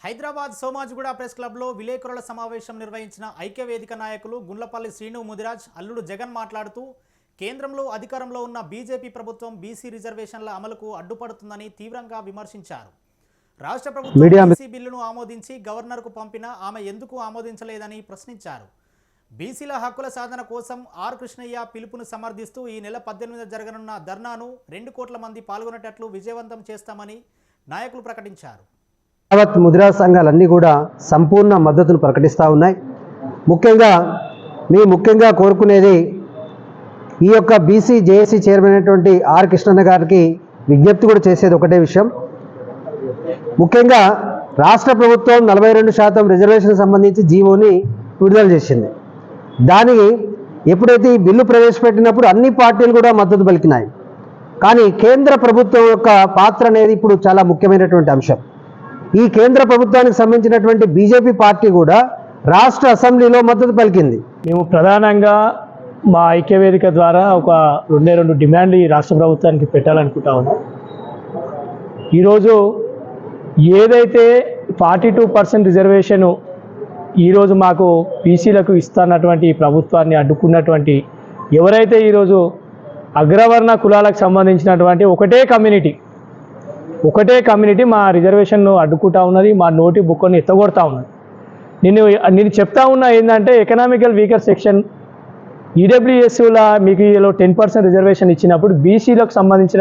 Hyderabad Somajiguda press క్లబ్లో విలేకరుల సమావేశం నిర్వహించిన ఐక్యవేదిక నాయకులు గుండ్లపల్లి శ్రీను ముదిరాజ్, అల్లుడు జగన్ మాట్లాడుతూ కేంద్రంలో అధికారంలో ఉన్న బీజేపీ ప్రభుత్వం బీసీ రిజర్వేషన్ల అమలుకు అడ్డుపడుతుందని తీవ్రంగా విమర్శించారు. రాష్ట్ర ప్రభుత్వం బీసీ బిల్లును ఆమోదించి గవర్నర్కు పంపినా ఆమె ఎందుకు ఆమోదించలేదని ప్రశ్నించారు. బీసీల హక్కుల సాధన కోసం ఆర్ కృష్ణయ్య పిలుపును సమర్థిస్తూ ఈ నెల 18న జరగనున్న ధర్నాను 2 కోట్ల మంది పాల్గొనేటట్లు విజయవంతం చేస్తామని నాయకులు ప్రకటించారు. యావత్ ముదిరాజ్ సంఘాలన్నీ కూడా సంపూర్ణ మద్దతును ప్రకటిస్తూ ఉన్నాయి. ముఖ్యంగా కోరుకునేది ఈ యొక్క బీసీ జేఏసీ చైర్మన్ అయినటువంటి ఆర్ కృష్ణన్న గారికి విజ్ఞప్తి కూడా చేసేది ఒకటే విషయం. ముఖ్యంగా రాష్ట్ర ప్రభుత్వం 42% రిజర్వేషన్ సంబంధించి జీవోని విడుదల చేసింది. దానికి ఎప్పుడైతే ఈ బిల్లు ప్రవేశపెట్టినప్పుడు అన్ని పార్టీలు కూడా మద్దతు పలికినాయి. కానీ కేంద్ర ప్రభుత్వం యొక్క పాత్ర అనేది ఇప్పుడు చాలా ముఖ్యమైనటువంటి అంశం. ఈ కేంద్ర ప్రభుత్వానికి సంబంధించినటువంటి బీజేపీ పార్టీ కూడా రాష్ట్ర అసెంబ్లీలో మద్దతు పలికింది. మేము ప్రధానంగా మా ఐక్యవేదిక ద్వారా ఒక 2 డిమాండ్లు ఈ రాష్ట్ర ప్రభుత్వానికి పెట్టాలనుకుంటా ఉన్నాం. ఈరోజు ఏదైతే 42% రిజర్వేషను ఈరోజు మాకు బీసీలకు ఇస్తున్నటువంటి ప్రభుత్వాన్ని అడ్డుకున్నటువంటి ఎవరైతే ఈరోజు అగ్రవర్ణ కులాలకు సంబంధించినటువంటి ఒకటే కమ్యూనిటీ మా రిజర్వేషన్ను అడ్డుకుంటా ఉన్నది, మా నోటి బుక్కని ఎత్తగొడతా ఉన్నది. నేను చెప్తా ఉన్నా ఏంటంటే ఎకనామికల్ వీకర్ సెక్షన్ ఈడబ్ల్యూఎస్ల మీకు 10% రిజర్వేషన్ ఇచ్చినప్పుడు బీసీలకు సంబంధించిన